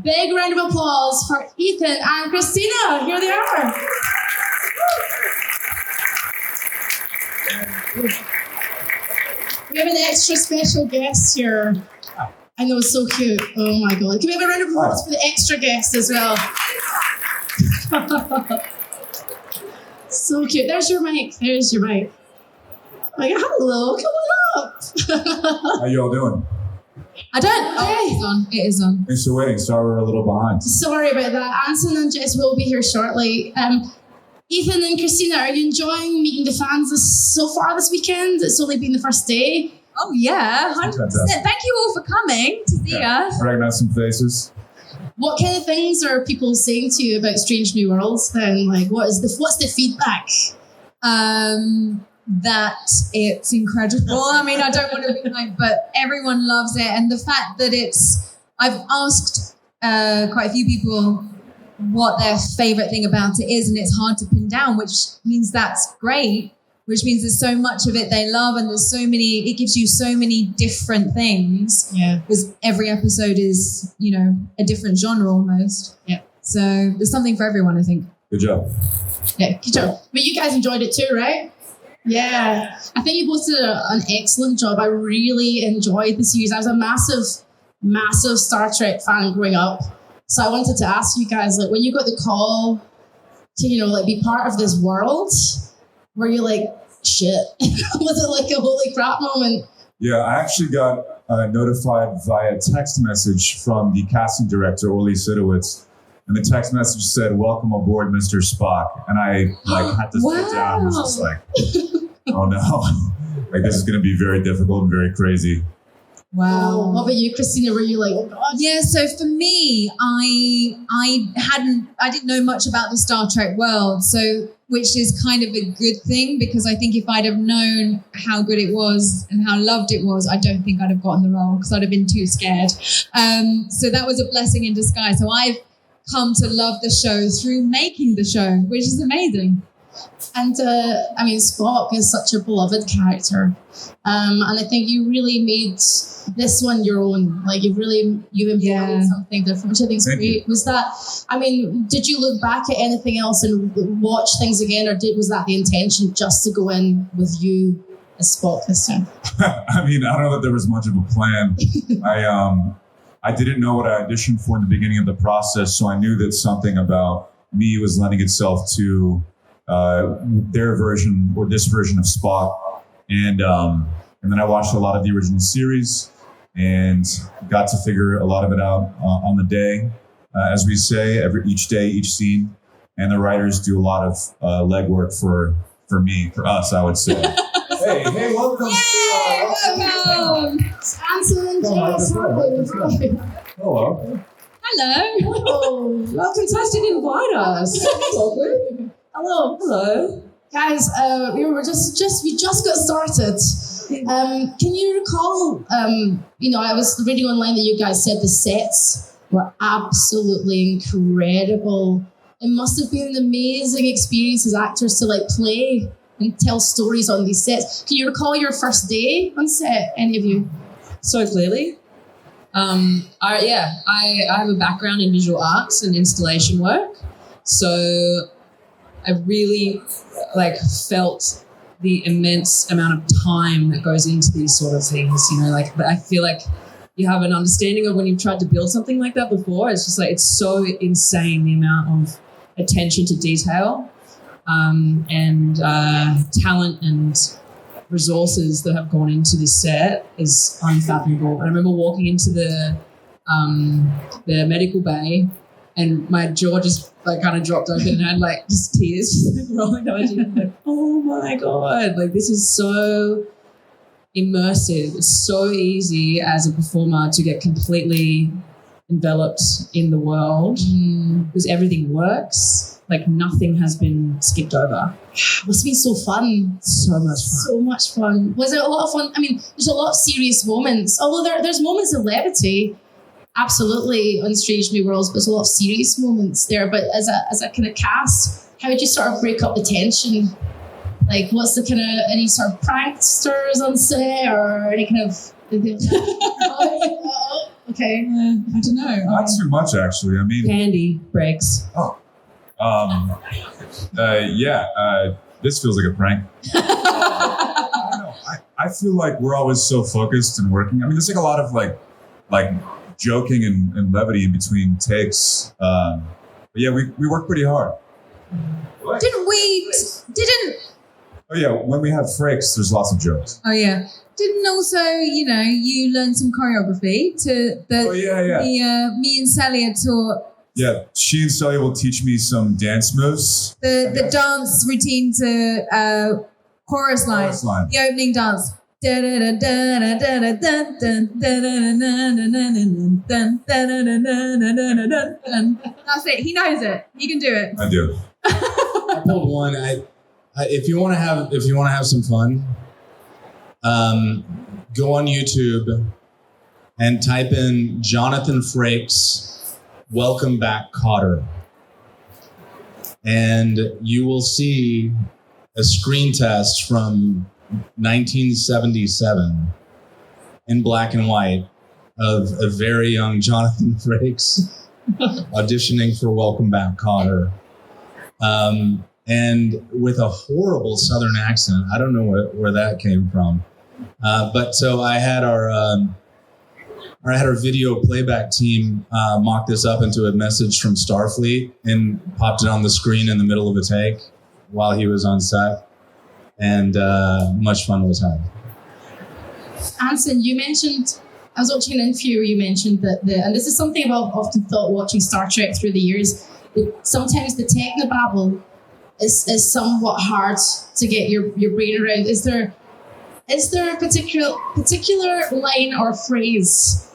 Big round of applause for Ethan and Christina. Here they are. We have an extra special guest here. I know, it's so cute. Oh my God. Can we have a round of applause for the extra guest as well? So cute. There's your mic. There's your mic. Like, hello, come on up. How you all doing? I don't. Okay. It is on. Thanks for waiting. Sorry we're a little behind. Sorry about that. Anson and Jess will be here shortly. Ethan and Christina, are you enjoying meeting the fans so far this weekend? It's only been the first day. Oh yeah, 100%. Thank you all for coming to see us. I recognize some faces. What kind of things are people saying to you about Strange New Worlds then? Like, what's the feedback? That it's incredible. I mean, I don't want to be like, but everyone loves it. And the fact that I've asked quite a few people what their favorite thing about it is, and it's hard to pin down, which means that's great, which means there's so much of it they love, and it gives you so many different things. Yeah. Because every episode is, a different genre almost. Yeah. So there's something for everyone, I think. Good job. Yeah, good job. But you guys enjoyed it too, right? Yeah. I think you both did an excellent job. I really enjoyed the series. I was a massive Star Trek fan growing up. So I wanted to ask you guys, like, when you got the call to, be part of this world, were you like, shit? Was it like a holy crap moment? Yeah, I actually got notified via text message from the casting director, Orly Sidowitz. And the text message said, "Welcome aboard, Mr. Spock." And I had to sit down and was just like, oh no, like this is going to be very difficult and very crazy. Wow. What about you, Christina? Were you like, oh God? Yeah, so for me, I didn't know much about the Star Trek world, so which is kind of a good thing, because I think if I'd have known how good it was and how loved it was, I don't think I'd have gotten the role, because I'd have been too scared. So that was a blessing in disguise. So I've come to love the show through making the show, which is amazing. And Spock is such a beloved character, and I think you really made this one your own. Like you embodied something different, which I think is great. Was that? Did you look back at anything else and watch things again, or was that the intention, just to go in with you as Spock this time? I don't know that there was much of a plan. I didn't know what I auditioned for in the beginning of the process, so I knew that something about me was lending itself to their version, or this version of Spock. And then I watched a lot of the original series and got to figure a lot of it out on the day, as we say, each day, each scene. And the writers do a lot of legwork for us, I would say. hey, welcome. Yay, welcome. Anson and Jess. Hello. Hello. Welcome to us. Didn't invite us. Hello. Guys, we just got started. Can you recall, I was reading online that you guys said the sets were absolutely incredible. It must have been an amazing experience as actors to play and tell stories on these sets. Can you recall your first day on set, any of you? So clearly. I have a background in visual arts and installation work. So I really felt the immense amount of time that goes into these sort of things, but I feel like you have an understanding of when you've tried to build something like that before. It's just it's so insane, the amount of attention to detail and talent and resources that have gone into this set is unfathomable. And I remember walking into the medical bay, and my jaw just kind of dropped open, and I had just tears just rolling down my cheek. I'm oh my God, this is so immersive. It's so easy as a performer to get completely enveloped in the world because everything works. Nothing has been skipped over. It must have been so fun. So much fun. So much fun. Was it a lot of fun? There's a lot of serious moments, although there's moments of levity, absolutely, on Strange New Worlds, but there's a lot of serious moments there. But as a kind of cast, how would you sort of break up the tension? Like, what's the kind of, any sort of pranksters on set or any kind of... Okay. I don't know. Not too much, actually. I mean... Candy breaks. Oh. This feels like a prank. I don't know. I feel like we're always so focused and working. I mean, there's like a lot of like joking and levity in between takes. But yeah, we work pretty hard. Oh yeah, when we have frakes, there's lots of jokes. Oh yeah. Didn't also, you learn some choreography to the me and Sally had taught. Yeah, she and Sally will teach me some dance moves. The dance routine to chorus line. The opening dance. That's it. He knows it. He can do it. I do. I pulled one. If you want to have some fun, go on YouTube and type in Jonathan Frakes "Welcome Back, Kotter," and you will see a screen test from 1977 in black and white of a very young Jonathan Frakes auditioning for Welcome Back, Kotter. And with a horrible Southern accent. I don't know where that came from. But so I had our video playback team mock this up into a message from Starfleet and popped it on the screen in the middle of a take while he was on set. And much fun was had. Anson, you mentioned, I was watching an interview where you mentioned that and this is something I've often thought watching Star Trek through the years, that sometimes the technobabble is somewhat hard to get your brain around. Is there a particular line or phrase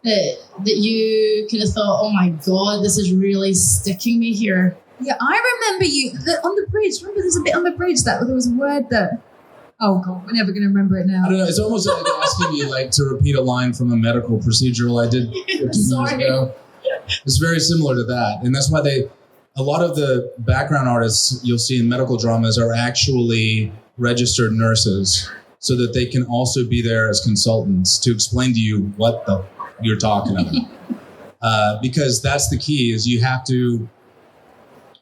that you kind of thought, oh my God, this is really sticking me here? Yeah, I remember on the bridge. Remember, there's a bit on the bridge that there was a word that. Oh God, we're never going to remember it now. I don't know. It's almost like asking you to repeat a line from a medical procedural I did 15 years ago. It's very similar to that, and that's why a lot of the background artists you'll see in medical dramas are actually registered nurses, so that they can also be there as consultants to explain to you what you're talking about. Because that's the key, is you have to.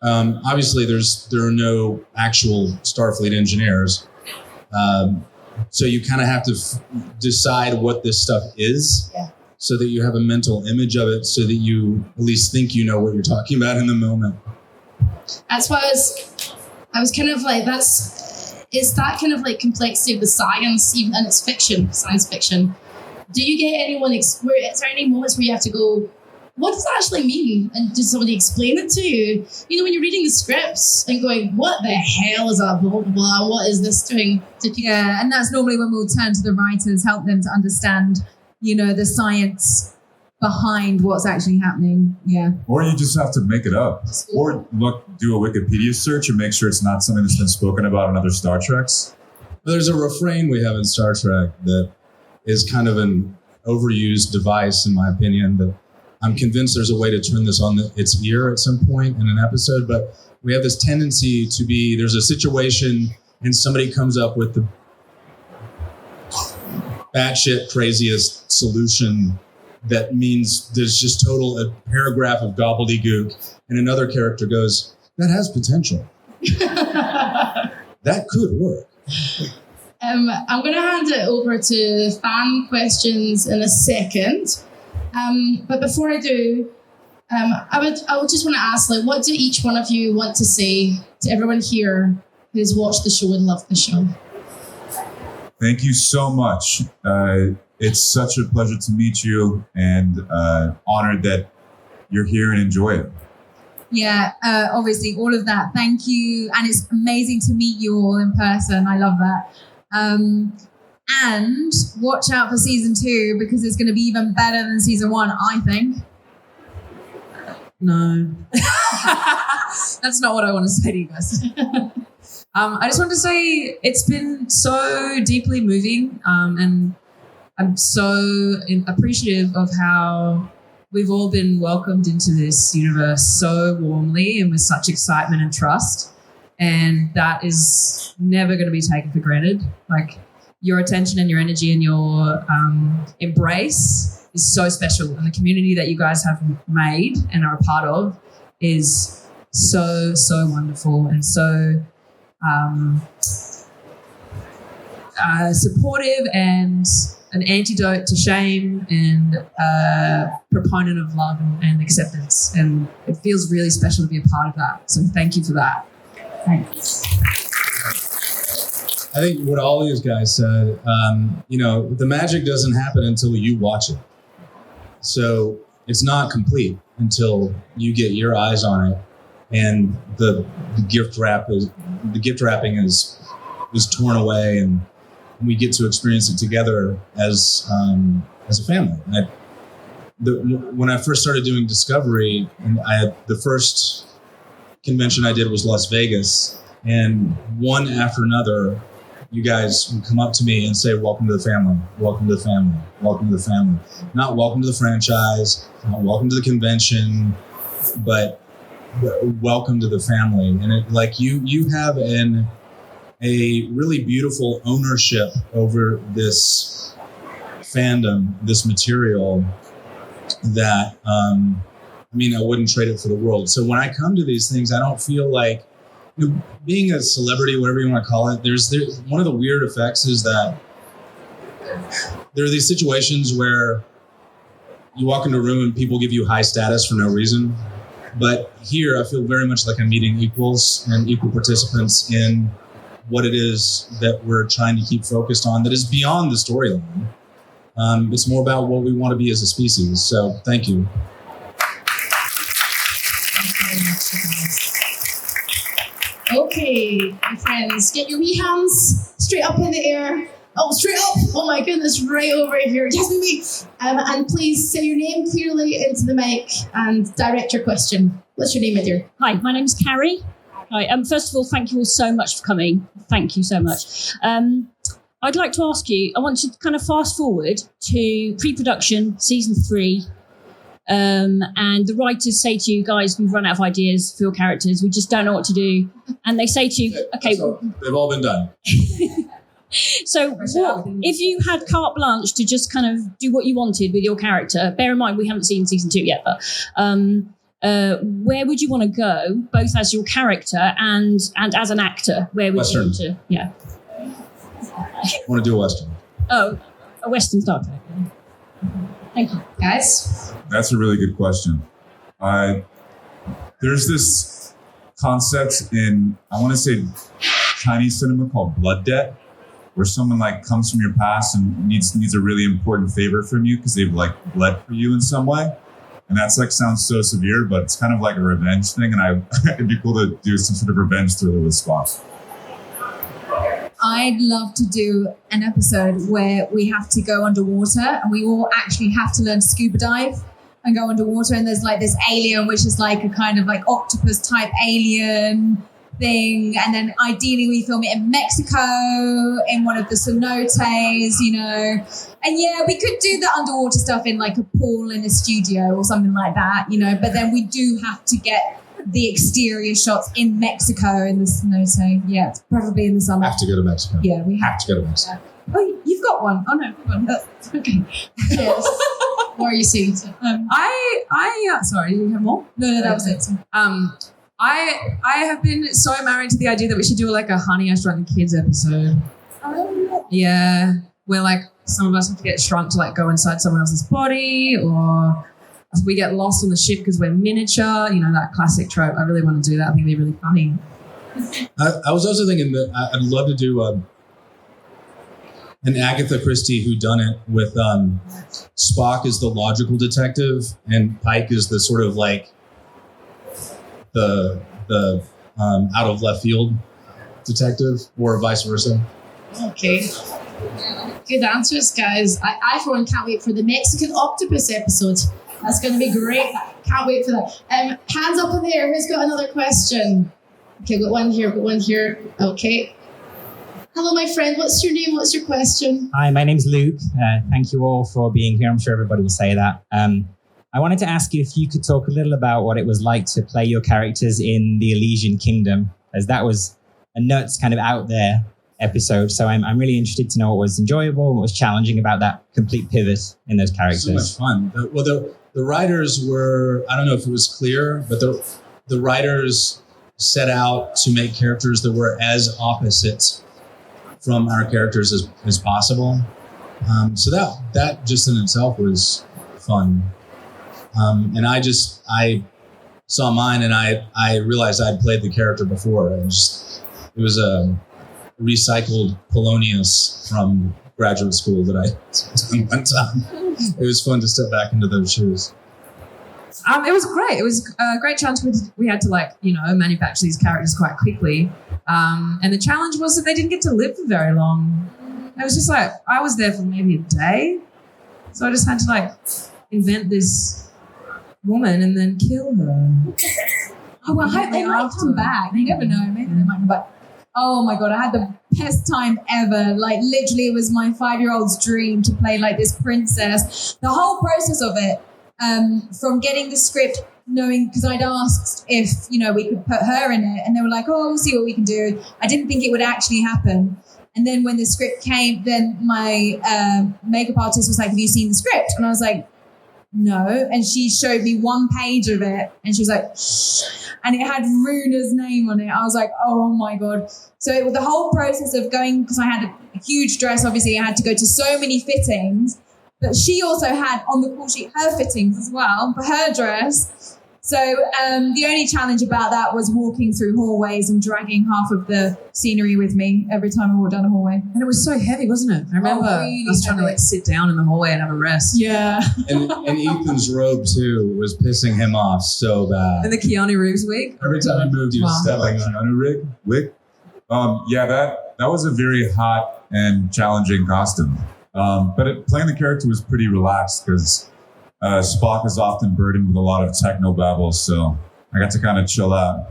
Obviously, there are no actual Starfleet engineers, so you kind of have to decide what this stuff is, so that you have a mental image of it, so that you at least think you know what you're talking about in the moment. That's why I was kind of like, it's that kind of like complexity of the science, even, and it's fiction, science fiction. Do you get anyone? Is there any moments where you have to go, what does that actually mean? And does somebody explain it to you? You know, when you're reading the scripts and going, what the hell is that, blah, blah, blah, what is this doing? Yeah, and that's normally when we'll turn to the writers, help them to understand, the science behind what's actually happening. Yeah. Or you just have to make it up. Or do a Wikipedia search and make sure it's not something that's been spoken about in other Star Treks. There's a refrain we have in Star Trek that is kind of an overused device, in my opinion, that I'm convinced there's a way to turn this on its ear at some point in an episode, but we have this tendency to there's a situation and somebody comes up with the batshit craziest solution that means there's just a paragraph of gobbledygook, and another character goes, that has potential. That could work. I'm going to hand it over to fan questions in a second. But before I do, I would just want to ask, what do each one of you want to say to everyone here who's watched the show and loved the show? Thank you so much. It's such a pleasure to meet you, and honored that you're here and enjoy it. Yeah, obviously all of that. Thank you. And it's amazing to meet you all in person. I love that. And watch out for season 2, because it's going to be even better than season 1, I think. No. That's not what I want to say to you guys. I just want to say it's been so deeply moving, and I'm so appreciative of how we've all been welcomed into this universe so warmly and with such excitement and trust. And that is never going to be taken for granted. Like, your attention and your energy and your embrace is so special. And the community that you guys have made and are a part of is so, so wonderful and so supportive and an antidote to shame and a proponent of love and acceptance. And it feels really special to be a part of that. So thank you for that. Thanks. I think what all these guys said, the magic doesn't happen until you watch it. So it's not complete until you get your eyes on it, and the gift wrapping is torn away, and we get to experience it together as a family. When I first started doing Discovery, and the first convention I did was Las Vegas, and one after another, you guys would come up to me and say, "Welcome to the family, welcome to the family, welcome to the family." Not welcome to the franchise, not welcome to the convention, but welcome to the family. And you have a really beautiful ownership over this fandom, this material that, I wouldn't trade it for the world. So when I come to these things, I don't feel like, being a celebrity, whatever you want to call it, there's one of the weird effects is that there are these situations where you walk into a room and people give you high status for no reason. But here, I feel very much like I'm meeting equals and equal participants in what it is that we're trying to keep focused on that is beyond the storyline. It's more about what we want to be as a species. So thank you. Okay, my friends, get your wee hands straight up in the air. Oh, straight up! Oh my goodness, right over here. Just me. And please say your name clearly into the mic and direct your question. What's your name, my dear? Hi, my name's Carrie. Hi. First of all, thank you all so much for coming. Thank you so much. I'd like to ask you, I want to kind of fast forward to pre-production, season 3. And the writers say to you guys, we've run out of ideas for your characters. We just don't know what to do. And they say to you, okay. They've all been done. So if you had carte blanche to just kind of do what you wanted with your character, bear in mind we haven't seen season 2 yet, but where would you want to go, both as your character and as an actor? Where would Western. you want to? Yeah. I want to do a Western. Oh, a Western Star Trek. Thank you. Guys? That's a really good question. There's this concept in, I want to say, Chinese cinema called blood debt, where someone comes from your past and needs a really important favor from you because they've bled for you in some way. And that's sounds so severe, but it's kind of like a revenge thing. And it'd be cool to do some sort of revenge thriller with Spock. I'd love to do an episode where we have to go underwater and we all actually have to learn to scuba dive and go underwater. And there's this alien, which is a kind of octopus type alien thing. And then ideally we film it in Mexico, in one of the cenotes, And yeah, we could do the underwater stuff in a pool in a studio or something like that, But then we do have to get the exterior shots in Mexico in the cenote. Yeah, probably in the summer. Have to go to Mexico. Yeah, we have to go to Mexico. Oh, you've got one. Oh no, hold on. Okay. Yes. What are you saying? Sorry, do you have more? No, that was it. I have been so married to the idea that we should do a Honey, I Shrunk the Kids episode. Yeah, where some of us have to get shrunk to go inside someone else's body, or we get lost on the ship because we're miniature. That classic trope. I really want to do that. I think it'd be really funny. I was also thinking that I'd love to do an Agatha Christie whodunit with Spock as the logical detective and Pike is the sort of the out of left field detective, or vice versa. Okay. Good answers, guys. I for one can't wait for the Mexican octopus episode. That's going to be great. Can't wait for that. Hands up in the air. Who's got another question? Okay, got one here. Okay. Hello, my friend. What's your name? What's your question? Hi, my name's Luke. Thank you all for being here. I'm sure everybody will say that. I wanted to ask you if you could talk a little about what it was like to play your characters in the Elysian Kingdom. as that was a nuts kind of out there episode. So I'm really interested to know what was enjoyable and what was challenging about that complete pivot in those characters. So much fun. The writers were, I don't know if it was clear, but the writers set out to make characters that were as opposite from our characters as possible. So that just in itself was fun. And I saw mine and I realized I'd played the character before. It was a recycled Polonius from graduate school that I did one time. It was fun to step back into those shoes. It was great. It was a great challenge. We had to manufacture these characters quite quickly. And the challenge was that they didn't get to live for very long. It was just like, I was there for maybe a day. So I just had to invent this woman and then kill her. Oh, well, they might come back. You never know. Maybe they might come back. Oh my God, I had the best time ever. Literally, it was my 5-year-old's dream to play this princess. The whole process of it, from getting the script, knowing, because I'd asked if, we could put her in it, and they were like, oh, we'll see what we can do. I didn't think it would actually happen. And then when the script came, then my makeup artist was like, have you seen the script? And I was like, no. And she showed me one page of it, and she was like, shh. And it had Runa's name on it. I was like, oh my God. So it was the whole process of going, because I had a huge dress, obviously I had to go to so many fittings, but she also had on the call sheet her fittings as well for her dress. So the only challenge about that was walking through hallways and dragging half of the scenery with me every time I walked down a hallway. And it was so heavy, wasn't it? I remember really I was trying to sit down in the hallway and have a rest. Yeah. And Ethan's robe too was pissing him off so bad. And the Keanu Reeves wig. Every time he moved, he was That like Keanu wig. That was a very hot and challenging costume. But playing the character was pretty relaxed because Spock is often burdened with a lot of technobabble, so I got to kind of chill out.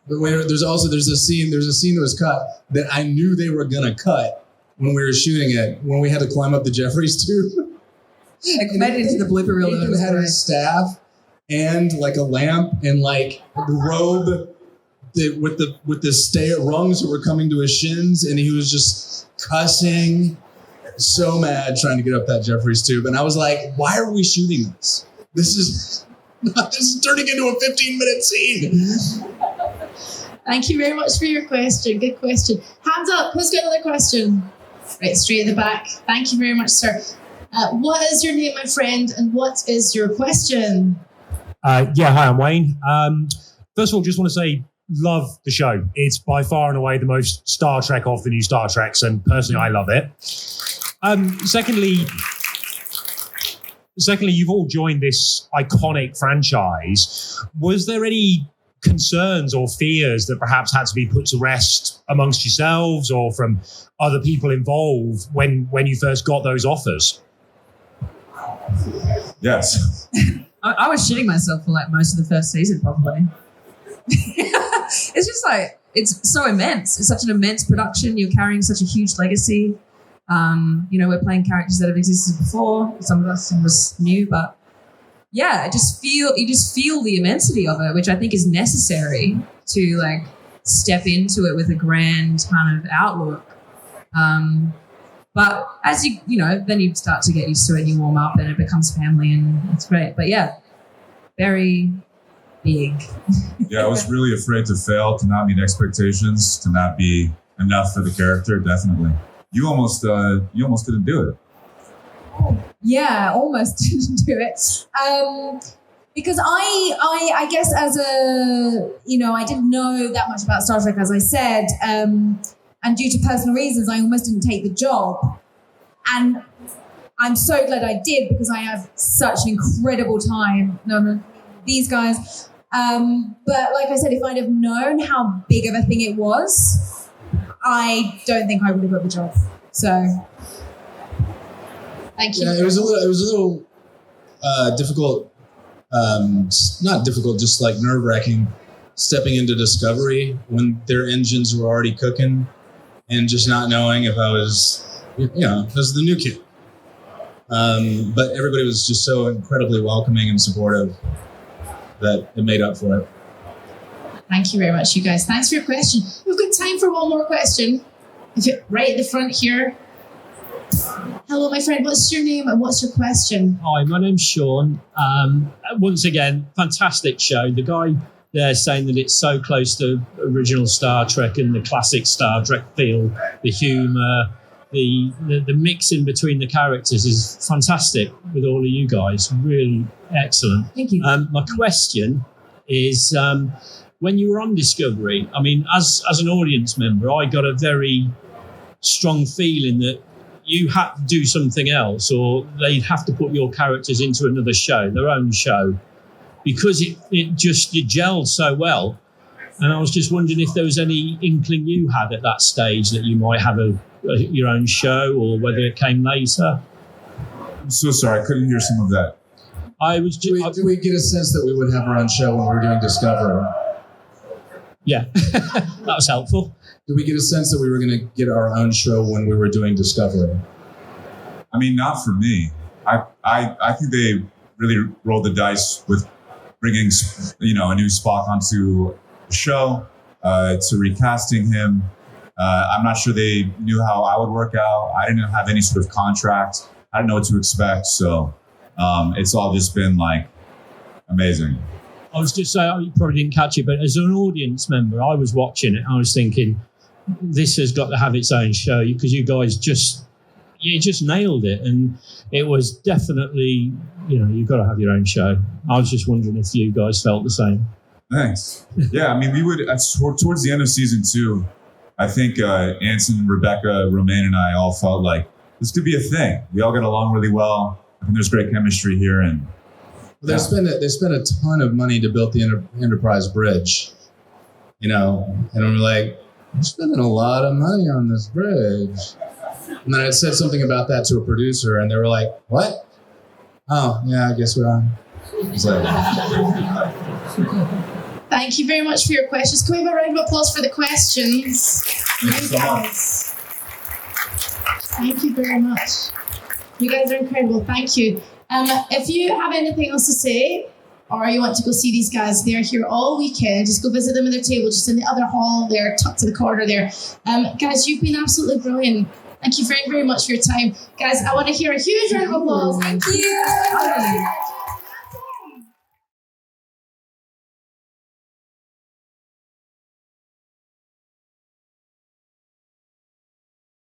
But there's a scene that was cut that I knew they were gonna cut when we were shooting it, when we had to climb up the Jeffries tube. I made it into the blooper reel. Ethan had his staff and a lamp and the robe with the rungs that were coming to his shins, and he was just cussing. So mad trying to get up that Jeffries tube. And I was like, why are we shooting this? This is turning into a 15-minute scene. Thank you very much for your question. Good question. Hands up. Who's got another question? Right, straight at the back. Thank you very much, sir. What is your name, my friend, and what is your question? Hi, I'm Wayne. First of all, just want to say, love the show. It's by far and away the most Star Trek of the new Star Treks, and personally, I love it. Secondly, you've all joined this iconic franchise. Was there any concerns or fears that perhaps had to be put to rest amongst yourselves or from other people involved when you first got those offers? Yes. I was shitting myself for most of the first season, probably. It's just it's so immense. It's such an immense production. You're carrying such a huge legacy. We're playing characters that have existed before. Some of us was new, but yeah, you just feel the immensity of it, which I think is necessary to step into it with a grand kind of outlook. But as then you start to get used to it and you warm up and it becomes family and it's great. But yeah, very big. Yeah, I was really afraid to fail, to not meet expectations, to not be enough for the character, definitely. You almost didn't do it. Yeah, almost didn't do it. Because I guess as I didn't know that much about Star Trek, as I said, and due to personal reasons, I almost didn't take the job. And I'm so glad I did because I have such an incredible time. No, these guys. But like I said, if I'd have known how big of a thing it was, I don't think I would have got the job. So, thank you. Yeah, it was a little difficult. Not difficult, just nerve-wracking. Stepping into Discovery when their engines were already cooking, and just not knowing if I was, as the new kid. But everybody was just so incredibly welcoming and supportive that it made up for it. Thank you very much, you guys. Thanks for your question. We've got time for one more question. If you're right at the front here. Hello, my friend. What's your name and what's your question? Hi, my name's Sean. Once again, fantastic show. The guy there saying that it's so close to original Star Trek and the classic Star Trek feel, the humour, the mixing between the characters is fantastic with all of you guys. Really excellent. Thank you. My question is, when you were on Discovery, I mean, as an audience member, I got a very strong feeling that you had to do something else, or they'd have to put your characters into another show, their own show, because it gelled so well. And I was just wondering if there was any inkling you had at that stage that you might have your own show, or whether it came later. I'm so sorry, I couldn't hear some of that. Do we get a sense that we would have our own show when we were doing Discovery? Yeah, that was helpful. Did we get a sense that we were going to get our own show when we were doing Discovery? I mean, not for me. I think they really rolled the dice with bringing, a new Spock onto the show, to recasting him. I'm not sure they knew how I would work out. I didn't have any sort of contract. I didn't know what to expect. So it's all just been like amazing. I was just saying, you probably didn't catch it, but as an audience member, I was watching it. I was thinking, this has got to have its own show, because you guys just nailed it. And it was definitely, you've got to have your own show. I was just wondering if you guys felt the same. Thanks. Yeah, I mean, we would, towards the end of season 2, I think Anson, Rebecca, Romaine, and I all felt like this could be a thing. We all get along really well. I think there's great chemistry here. And they spent a ton of money to build the Enterprise bridge, and we're like, we're spending a lot of money on this bridge. And then I said something about that to a producer, and they were like, what? Oh, yeah, I guess we are. It's like, Thank you very much for your questions. Can we have a round of applause for the questions? Guys. Thank you very much. You guys are incredible. Thank you. If you have anything else to say, or you want to go see these guys, they're here all weekend. Just go visit them at their table, just in the other hall there, tucked to the corner there. Guys, you've been absolutely brilliant. Thank you very, very much for your time. Guys, I want to hear a huge round of applause. Thank you.